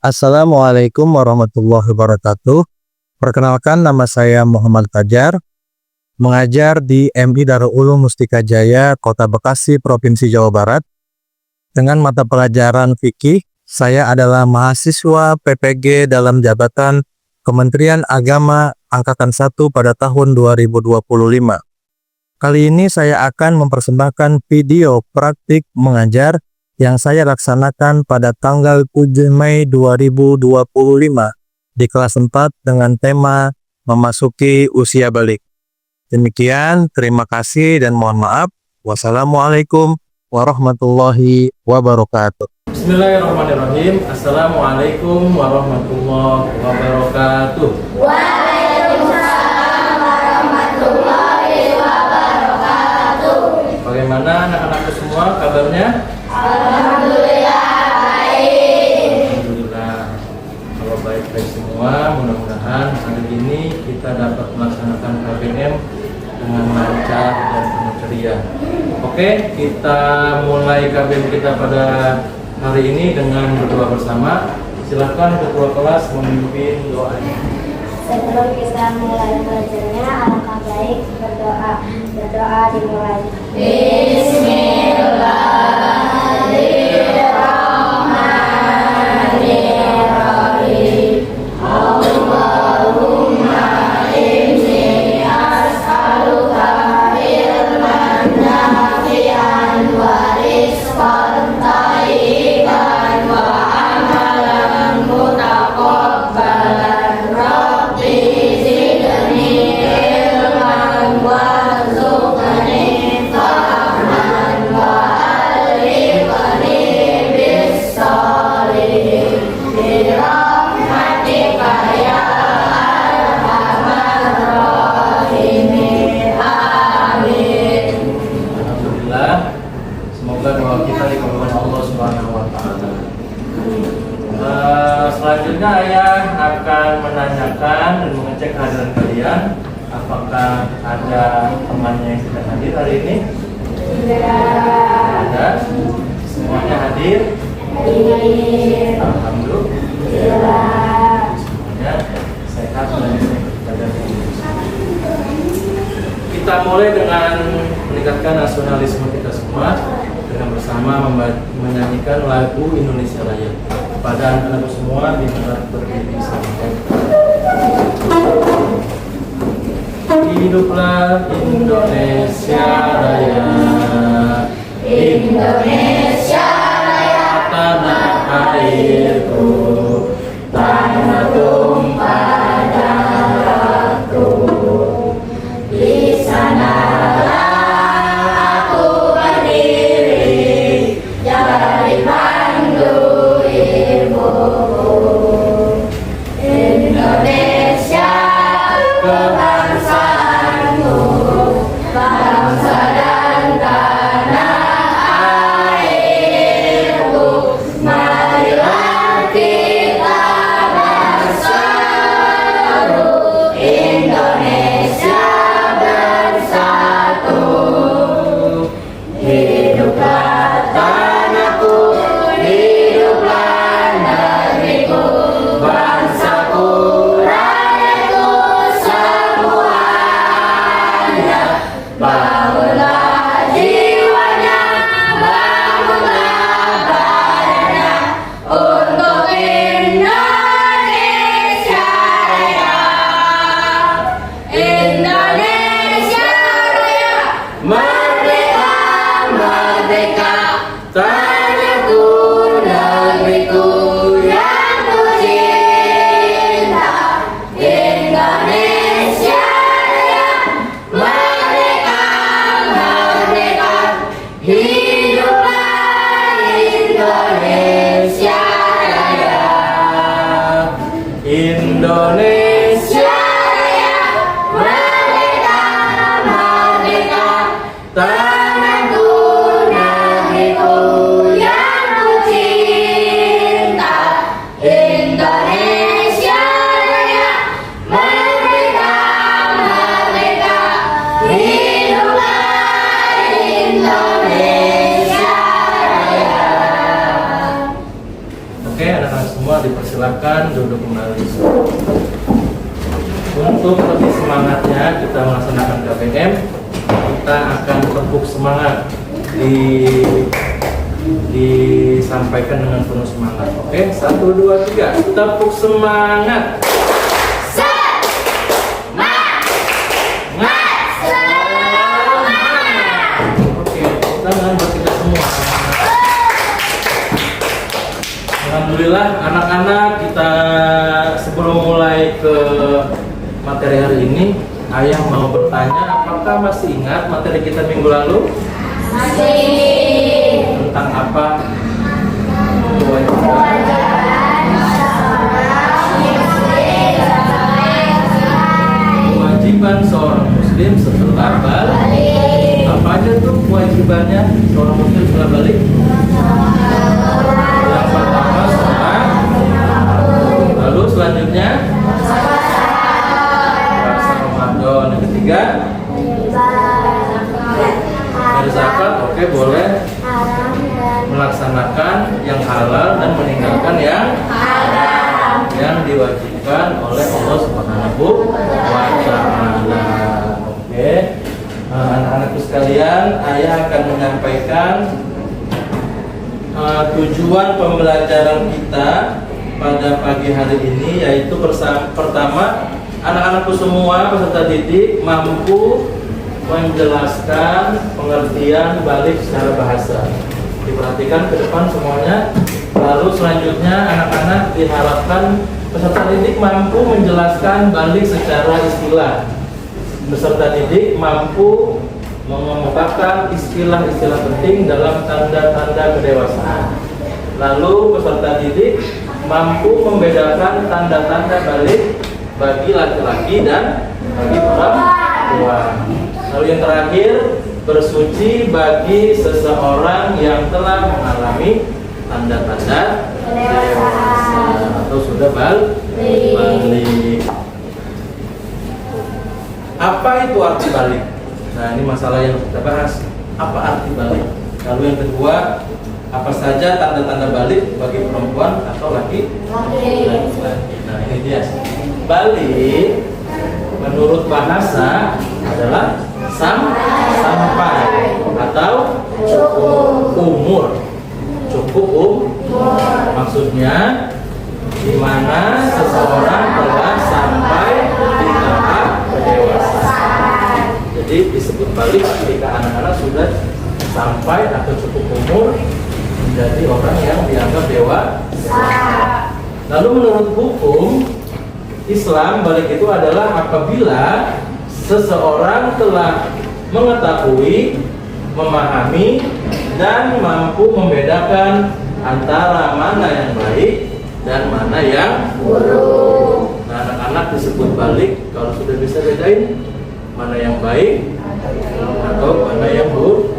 Assalamualaikum warahmatullahi wabarakatuh. Perkenalkan, nama saya Muhammad Fajar, mengajar di MI Darul Ulum Mustika Jaya, Kota Bekasi, Provinsi Jawa Barat. Dengan mata pelajaran fikih, saya adalah mahasiswa PPG dalam jabatan Kementerian Agama Angkatan 1 pada tahun 2025. Kali ini saya akan mempersembahkan video praktik mengajar yang saya laksanakan pada tanggal 7 Mei 2025 di kelas 4 dengan tema memasuki usia balik. Demikian, terima kasih dan mohon maaf. Wassalamualaikum warahmatullahi wabarakatuh. Bismillahirrahmanirrahim. Assalamualaikum warahmatullahi wabarakatuh. Waalaikumsalam warahmatullahi wabarakatuh. Bagaimana anak-anakku semua kabarnya? Alhamdulillah baik. Alhamdulillah. Kalau baik-baik semua, mudah-mudahan hari ini kita dapat melaksanakan KBM dengan lancar dan penuh ceria. Oke, kita mulai KBM kita pada hari ini dengan berdoa bersama. Silakan ketua kelas memimpin doanya. Sebelum kita mulai belajarnya, alangkah baik berdoa. Berdoa dimulai. Bismillahirrahmanirrahim. Allahumma inni as'aluka ilman nafi'an wa rizqan thayyiban wa amalan mutaqabbalan. Rabbi zidni ilman warzuqni fahman wa alhiqni bis-shalihin bi rahmatika ya arhamar rahimin. Amin. Alhamdulillah. Semoga doa kita dikabulkan Allah Subhanahu wa taala. Selanjutnya ayah akan menanyakan dan mengecek kehadiran kalian. Apakah ada temannya yang tidak hadir hari ini? Ada. Semuanya hadir. Alhamdulillah. Semuanya sehat dan badan. Kita mulai dengan meningkatkan nasionalisme kita semua dengan bersama menyanyikan lagu Indonesia Raya. Pada anak-anak semua diharap berdiri sama. Hiduplah Indonesia Raya, Indonesia Raya, tanah airku, tanah tumpah darahku. Di sanalah aku berdiri, jadi pandu ibuku. Indonesia kebangsaanku, bangsa dan tanah airku. Marilah kita bersatu, Indonesia bersatu. Hiduplah tanahku, hiduplah negeriku, bangsaku, rakyatku semuanya. Bangunlah jiwanya, bangunlah badannya untuk Indonesia Raya. Indonesia Raya, merdeka, merdeka, tanahku, negeriku yang ku cinta. Indonesia Raya, merdeka, merdeka, hiduplah Indonesia Raya. Indonesia Raya, merdeka, merdeka, tanahku, negeriku yang ku cinta. Indonesia Raya, merdeka, merdeka, hiduplah Indonesia Raya. Oke, anak-anak semua dipersilakan silakan duduk kembali. Untuk lebih semangatnya kita melaksanakan KBM, kita akan tepuk semangat, disampaikan dengan penuh semangat. Oke, 1, 2, 3, tepuk semangat. Oke, tangan buat kita semua. Alhamdulillah anak-anak, kita sebelum mulai ke materi hari ini, ayah mau bertanya, apakah masih ingat materi kita minggu lalu? Masih. Tentang apa? Kewajiban seorang muslim setelah balik. Apa aja tuh kewajibannya seorang muslim setelah balik? Yang pertama sholat, lalu selanjutnya puasa Ramadan. Yang ketiga berzakat. Oke, boleh melaksanakan yang halal dan meninggalkan yang haram yang diwajibkan oleh Allah Subhanahu wa Ta'ala. Oke, anak-anakku sekalian, ayah akan menyampaikan tujuan pembelajaran kita pada pagi hari ini, yaitu pertama, anak-anakku semua peserta didik mampu menjelaskan pengertian balik secara bahasa. Diperhatikan ke depan semuanya. Lalu selanjutnya anak-anak diharapkan peserta didik mampu menjelaskan balik secara istilah. Peserta didik mampu mengemukakan istilah-istilah penting dalam tanda-tanda kedewasaan. Lalu peserta didik mampu membedakan tanda-tanda balik bagi laki-laki dan bagi perempuan. Lalu yang terakhir, bersuci bagi seseorang yang telah mengalami tanda-tanda dewasa atau sudah balik. Apa itu arti balik? Nah, ini masalah yang kita bahas. Apa arti balik? Lalu yang kedua, apa saja tanda-tanda balik bagi perempuan atau laki-laki? Nah, ini dia. Balik menurut bahasa adalah sampai atau umur. Cukup maksudnya di mana seseorang telah sampai di tahap kedewasaan. Jadi disebut balik ketika anak-anak sudah sampai atau cukup umur menjadi orang yang dianggap dewasa. Lalu menurut hukum Islam, balik itu adalah apabila seseorang telah mengetahui, memahami, dan mampu membedakan antara mana yang baik dan mana yang buruk. Nah, anak-anak disebut balik kalau sudah bisa bedain mana yang baik atau mana yang buruk.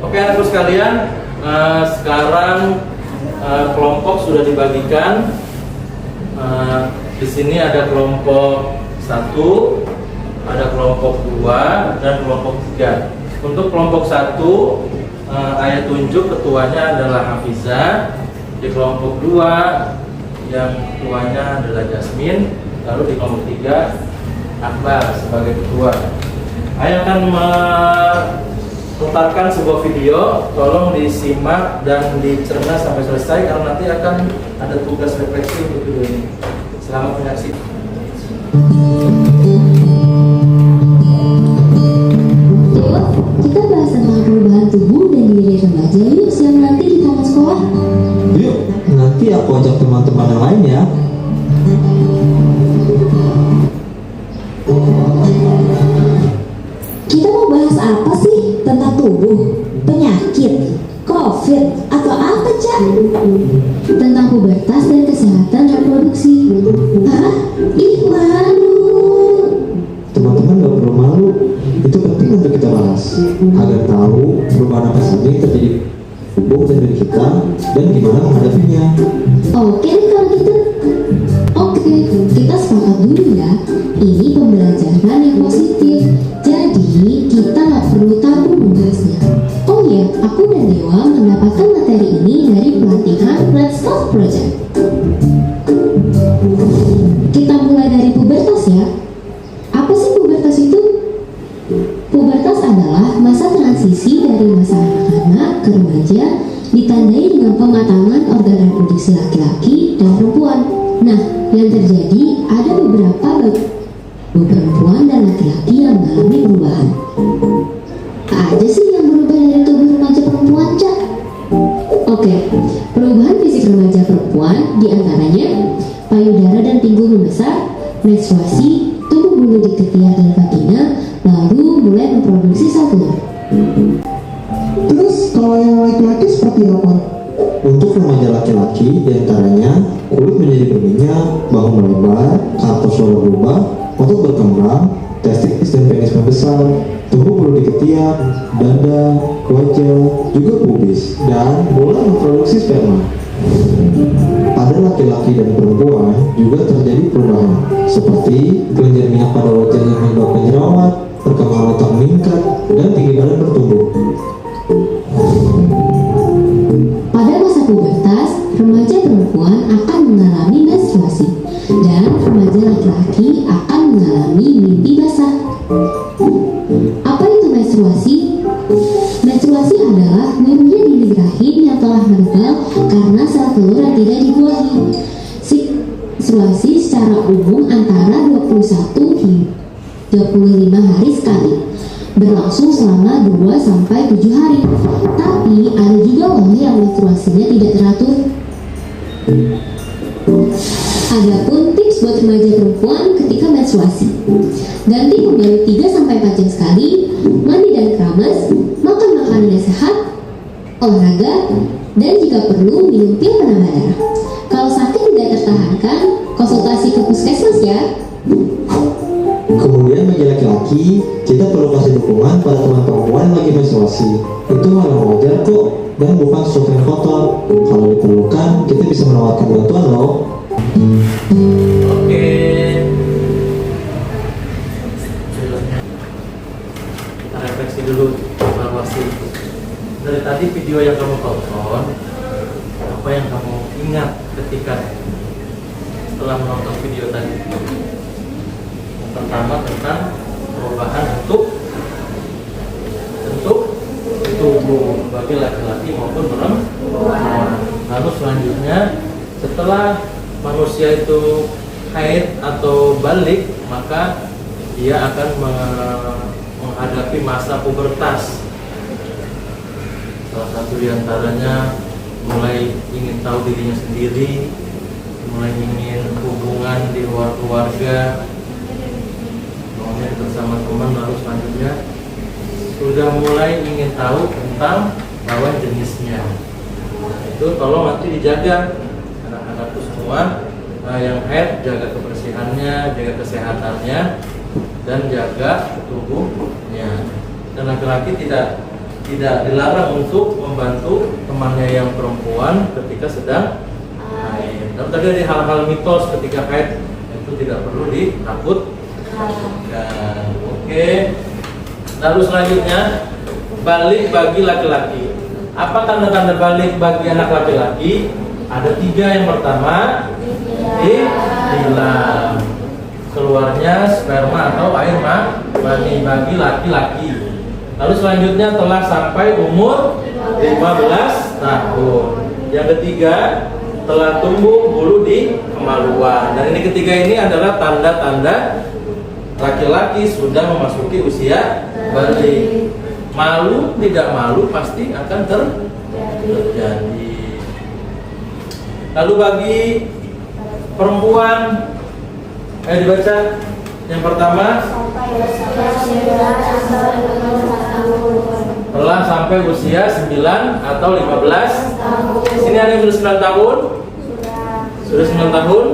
Oke, anakku sekalian, sekarang kelompok sudah dibagikan. Di sini ada kelompok 1, ada kelompok 2, dan kelompok 3. Untuk kelompok 1, ayah tunjuk ketuanya adalah Hafizah. Di kelompok 2, yang ketuanya adalah Jasmine. Lalu di kelompok 3, Akbar sebagai ketua. Ayah akan memutarkan sebuah video, tolong disimak dan dicerna sampai selesai karena nanti akan ada tugas refleksi untuk video ini. Selamat menyaksikan. Kita bahas tentang perubahan tubuh dan diri remaja yuk siang nanti di taman sekolah. Yuk, nanti aku ajak teman-teman yang lain ya. Kita mau bahas apa sih? Tentang tubuh, penyakit, COVID, atau apa, Cak? Tentang pubertas dan kesehatan reproduksi. Hah? Ih, malu. Teman-teman gak perlu malu. Itu penting untuk kita bahas agar tahu perubahan apa saja yang terjadi di tubuh dan diri kita dan gimana menghadapinya. Oke deh kalau gitu. Oke, kita sepakat dulu ya. Ini pembelajaran yang positif. Jadi kita nggak perlu tabu membahasnya. Oh iya, aku dan Dewa mendapatkan materi ini dari pelatihan Let's Talk Project. Kita mulai dari pubertas ya. Apa sih pubertas itu? Pubertas adalah masa transisi dari masa anak-anak ke remaja, ditandai dengan pematangan organ reproduksi laki-laki dan perempuan. Nah, yang terjadi ada beberapa perempuan dan laki-laki yang mengalami perubahan. Apa aja sih yang berubah dari tubuh remaja perempuan, Cak? Oke, perubahan fisik remaja perempuan diantaranya payudara dan pinggul membesar, menstruasi, tumbuh bulu di ketiak dan vagina, lalu mulai memproduksi sel telur. Terus kalau yang laki-laki seperti apa? Untuk remaja laki-laki diantaranya kulit menjadi berminyak, bahu melebar, atau suara berubah, otot berkembang, testikis dan penis membesar, tumbuh bulu di ketiak, dada, wajah, juga pubis, dan mulai memproduksi sperma. Pada laki-laki dan perempuan juga terjadi perubahan, seperti kelenjar minyak pada wajah yang menyebabkan jerawat, perkembangan otak meningkat, dan tinggi badan bertumbuh. Pada masa pubertas, remaja perempuan akan mengalami menstruasi dan remaja laki-laki akan mengalami mimpi basah. Apa itu menstruasi? Menstruasi adalah gurunya dinding rahim yang telah menebal karena sel telur yang tidak dibuahi. Menstruasi secara umum antara 21 hingga 25 hari sekali, berlangsung selama 2-7 hari. Tapi ada juga loh yang menstruasinya tidak teratur. Adapun tips buat remaja perempuan ketika menstruasi: ganti pembalut 3-4 jam sekali, mandi dan keramas, makan makanan yang sehat, olahraga, dan jika perlu minum pil penambah darah. Kalau sakit tidak tertahankan, konsultasi ke puskesmas ya. Kemudian bagi laki-laki, kita perlu kasih dukungan pada teman perempuan yang lagi menstruasi. Itu hal yang wajar kok, dan bukan sesuatu yang kotor. Kalau diperlukan, kita bisa menawarkan bantuan loh. Oke. Kita refleksi dulu, evaluasi. Dari tadi video yang kamu tonton, apa yang kamu ingat ketika setelah menonton video tadi? Yang pertama tentang perubahan bentuk tubuh bagi laki-laki maupun perempuan. Lalu selanjutnya, setelah manusia itu haid atau balik, maka dia akan menghadapi masa pubertas. Salah satu diantaranya mulai ingin tahu dirinya sendiri, mulai ingin hubungan di luar keluarga, maunya bersama teman. Lalu selanjutnya sudah mulai ingin tahu tentang lawan jenisnya. Itu tolong nanti dijaga anak-anakku semua, yang haid jaga kebersihannya, jaga kesehatannya, dan jaga tubuhnya. Dan laki-laki tidak dilarang untuk membantu temannya yang perempuan ketika sedang haid. Dan tadi ada hal-hal mitos ketika haid itu tidak perlu ditakutkan. Oke. Lalu selanjutnya, balik bagi laki-laki. Apa tanda-tanda balik bagi anak laki-laki? Ada 3. Yang pertama, hilang keluarnya sperma atau air mani bagi laki-laki. Lalu selanjutnya telah sampai umur 15 tahun. Yang ketiga, telah tumbuh bulu di kemaluan. Dan ini ketiga ini adalah tanda-tanda laki-laki sudah memasuki usia balik. Malu tidak malu pasti akan terjadi. Lalu bagi perempuan, dibaca yang pertama, telah sampai usia 9 atau 15. Sini ada yang sudah 9 tahun? Sudah 9 tahun?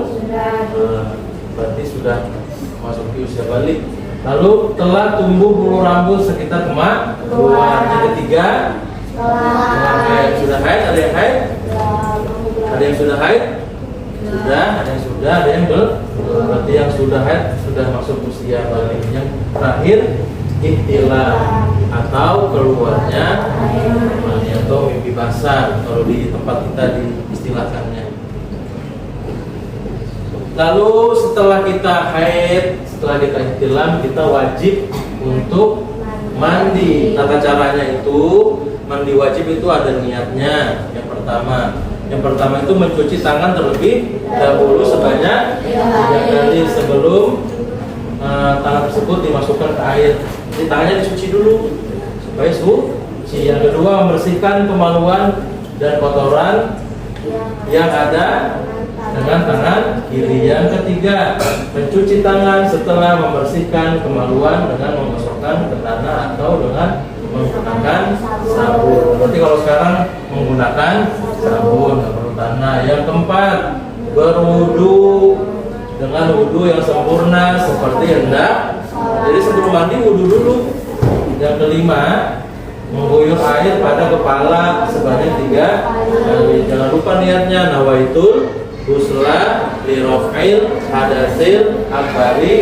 Berarti sudah memasuki usia balik. Lalu telah tumbuh bulu rambut sekitar kemaluan. Yang ketiga, sudah haid. Ada yang haid? Ada yang sudah haid? Sudah, ada yang sudah, ada yang belum. Berarti yang sudah haid sudah masuk usia balik. Yang terakhir, ihtilam. atau keluarnya mani atau mimpi basah kalau di tempat kita diistilahkannya. Lalu setelah kita haid, setelah kita ihtilam, kita wajib untuk mandi. Tata caranya itu, mandi wajib itu ada niatnya. Yang pertama itu mencuci tangan terlebih dahulu sebanyak 3 kali sebelum tangan tersebut dimasukkan ke air. Jadi tangannya dicuci dulu supaya suci. Yang kedua, membersihkan kemaluan dan kotoran yang ada dengan tangan kiri. Yang ketiga, mencuci tangan setelah membersihkan kemaluan dengan menggosokkan ke tanah atau dengan menggunakan sabun. Berarti kalau sekarang menggunakan sabun, nggak perlu tanah. Yang keempat, berwudu dengan wudu yang sempurna seperti hendak. Jadi sebelum mandi wudu dulu. Yang kelima, mengguyur air pada kepala sebanyak 3 kali. Jangan lupa niatnya, nawaitul ghusla li raf'il hadatsil akbari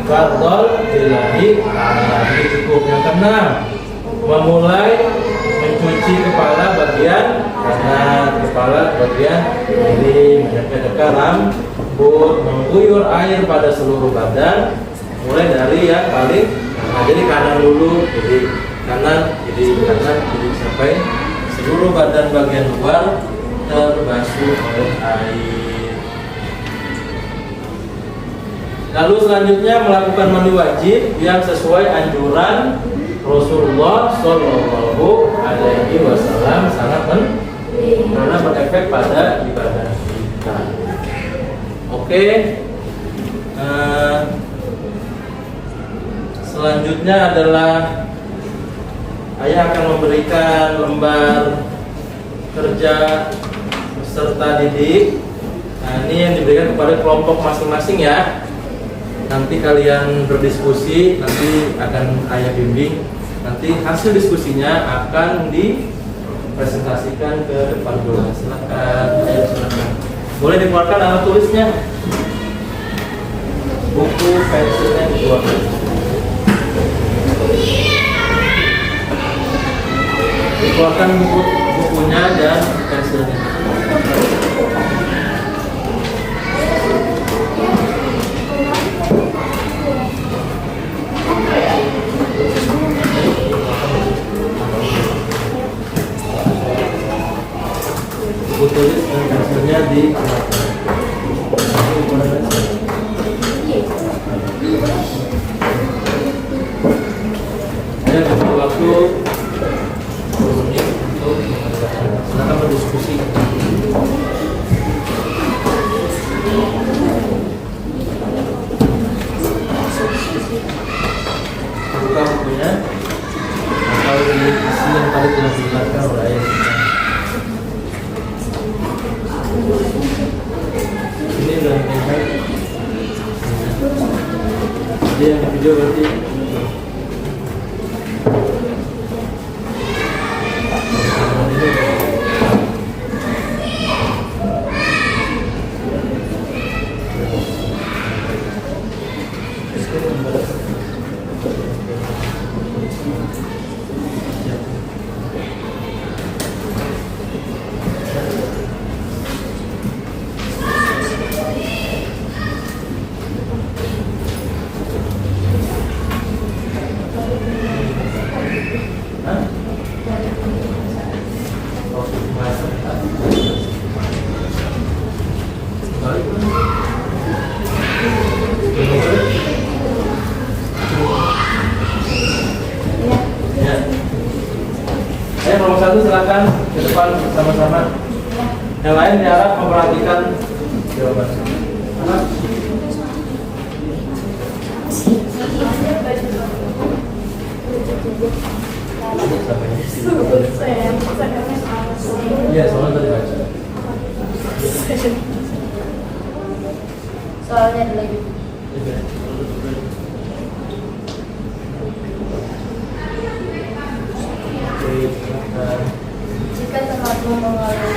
fardhol lillahi ta'ala. Ini cukup. Yang keenam, memulai mencuci kepala bagian kanan, kepala bagian kiri, mendekat rambut, mengguyur air pada seluruh badan, mulai dari yang paling jadi kanan dulu, jadi kanan, jadi sampai seluruh badan bagian luar terbasuh oleh air. Lalu selanjutnya melakukan mandi wajib yang sesuai anjuran Rasulullah Shallallahu Alaihi Wasallam, sangat penting karena berefek pada ibadah kita. Oke, selanjutnya adalah ayah akan memberikan lembar kerja peserta didik. Nah, ini yang diberikan kepada kelompok masing-masing ya. Nanti kalian berdiskusi, nanti akan ayah bimbing. Nanti hasil diskusinya akan dipresentasikan ke depan kelas. Silakan, ayo silakan. Boleh dikeluarkan alat tulisnya. Buku, pensilnya dikeluarkan. Dikeluarkan bukunya dan pensilnya. Buku tulis dan pensilnya di ada waktu 10 menit untuk silakan berdiskusi. Buka bukunya atau isi yang tadi telah dijelaskan oleh ayah. Ini udah mulai. Dia yang video berarti. Nomor 1 silakan ke depan bersama-sama. Yang lain diharap memperhatikan jawaban. Iya, soalnya tadi baca. Soalnya ada lagi. Jika telah mengalami.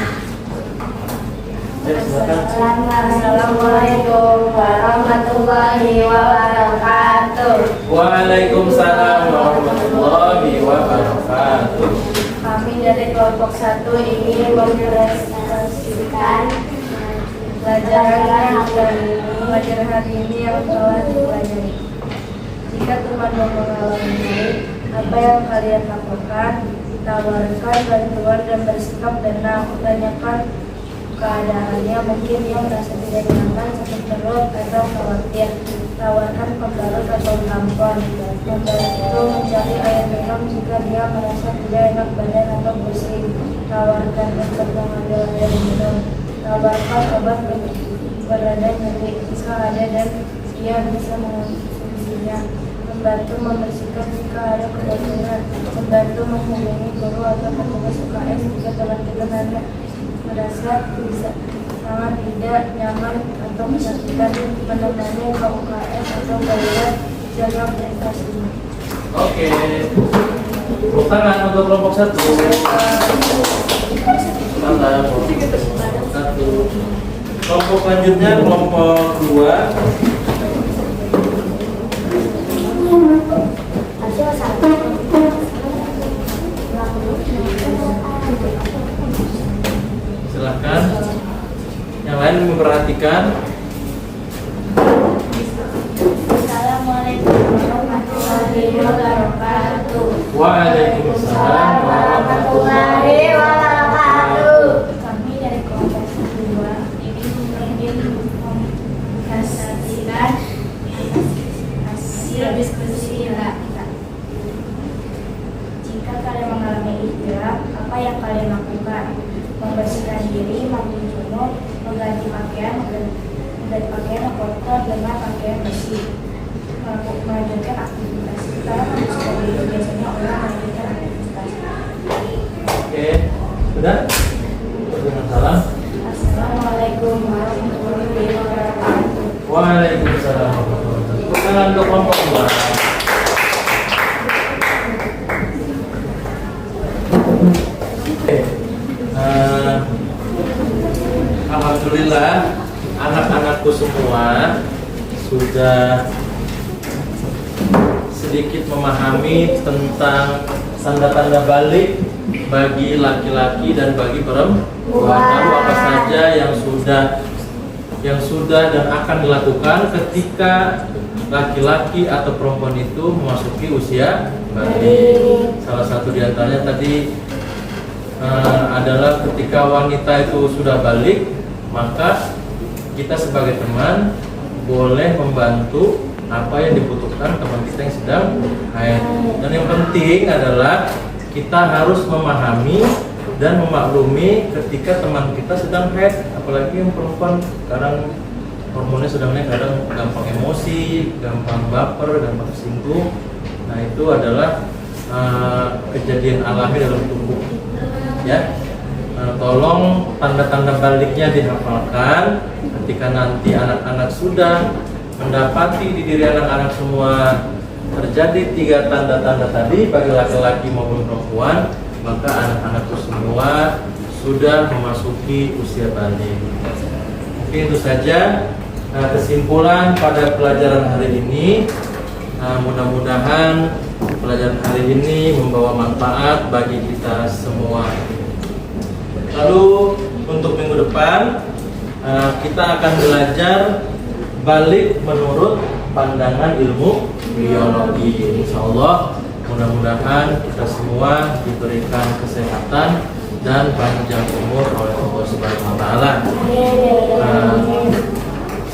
Assalamualaikum warahmatullahi wabarakatuh. Waalaikumsalam warahmatullahi warahmatullahi wabarakatuh. Kami dari kelompok 1 ingin mempresentasikan pelajaran hari ini yang telah dipelajari. Jika teman mengalami baik, apa yang kalian lakukan? Tawarkan bantuan dan bersikap tenang. Tanyakan keadaannya, mungkin dia merasa tidak nyaman, sakit perut atau khawatir. Tawarkan pembalut atau tampon. Membantu mencari air minum jika dia merasa tidak enak badan atau pusing. Tawarkan untuk mengambil air minum. Tawarkan obat berada nyeri jika ada dan dia bisa mengonsumsinya. Membantu membersihkan jika ada kebocoran. Membantu menghubungi guru atau petugas UKS jika teman kita merasa bisa sangat tidak nyaman atau kesakitan, menemani ke UKS atau bayar jaga prestasinya. Oke. Tepuk tangan untuk kelompok 1. Mantap. Satu. Kelompok selanjutnya kelompok 2. Hasil 1. Silahkan. Yang lain memperhatikan. Assalamualaikum warahmatullahi wabarakatuh. Waalaikumsalam warahmatullahi wabarakatuh. Kami dari kelompok 2 ingin mempresentasikan hasil diskusi kita. Jika kalian mengalami istirahat, apa yang kalian lakukan? Membersihkan diri, mandi junub, mengganti pakaian yang kotor dengan pakaian bersih, melanjutkan aktivitas. Kalau seperti itu biasanya orang melanjutkan aktivitas. Oke. Sudah? Dengan salam. Assalamualaikum warahmatullahi wabarakatuh. Waalaikumsalam warahmatullahi wabarakatuh. Tepuk tangan untuk kelompok 2. Oke. Alhamdulillah anak-anakku semua sudah sedikit memahami tentang tanda-tanda balik bagi laki-laki dan bagi perempuan. Tahu apa saja yang sudah dan akan dilakukan ketika laki-laki atau perempuan itu memasuki usia balik. Salah satu diantaranya tadi adalah ketika wanita itu sudah balik, maka kita sebagai teman boleh membantu apa yang dibutuhkan teman kita yang sedang haid. Dan yang penting adalah kita harus memahami dan memaklumi ketika teman kita sedang haid, apalagi yang perempuan sekarang hormonnya sedang naik, kadang gampang emosi, gampang baper, gampang tersinggung. Nah itu adalah kejadian alami dalam tubuh. Ya, tolong tanda-tanda baliknya dihafalkan. Ketika nanti anak-anak sudah mendapati di diri anak-anak semua terjadi 3 tanda-tanda tadi bagi laki-laki maupun perempuan, maka anak-anakku semua sudah memasuki usia balik. Mungkin itu saja kesimpulan pada pelajaran hari ini. Mudah-mudahan pelajaran hari ini membawa manfaat bagi kita semua. Lalu untuk minggu depan kita akan belajar balik menurut pandangan ilmu biologi. Insya Allah mudah-mudahan kita semua diberikan kesehatan dan panjang umur oleh Allah Subhanahu Wa Taala.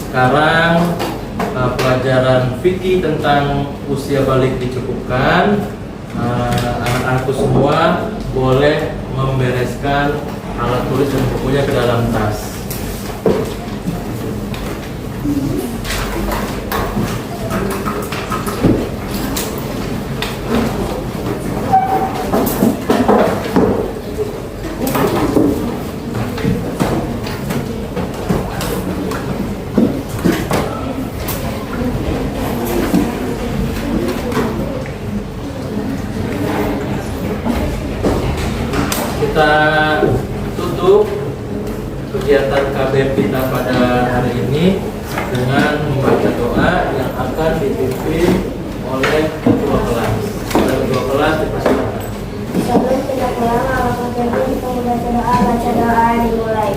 Sekarang pelajaran fikih tentang usia balik dicukupkan. Anak-anakku semua boleh membereskan alat tulis dan bukunya ke dalam tas. Kita tutup kegiatan KBM kita pada hari ini dengan membaca doa yang akan dipimpin oleh ketua kelas. Ketua kelas sholat dipersilakan. Sebelum kita pulang, alangkah baiknya kita membaca doa. Baca doa dimulai.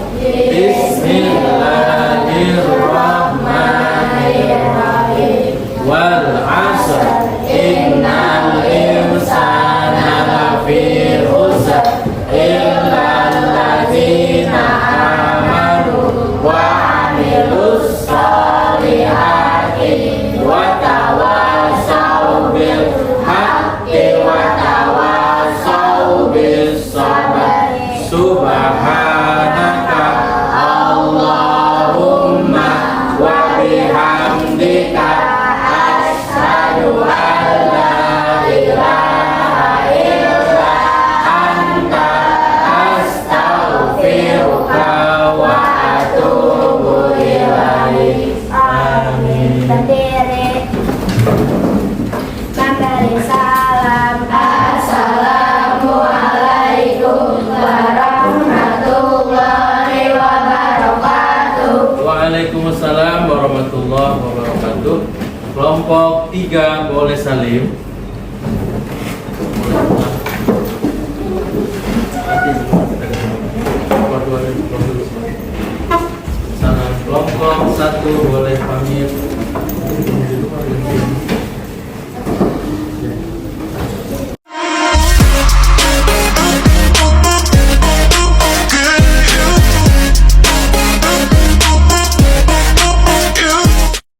Bismillahirrahmanirrahim. Wal 'asr innal insana lafi khusr illa alladzina amanu wa 'amilus sholihati wa tawassaw bil haqqi wa tawassaw bis sabr. Subhanaka Allahumma wa bihamdika asyhadu an la ilaha illa anta astaghfiruka wa atubu ilaik. Amin. Berdiri. Memberi salam. Assalamualaikum warahmatullahi wabarakatuh. Waalaikumsalam warahmatullahi wabarakatuh. Kelompok 3 boleh salim. Salam. Kelompok 1 boleh pamit.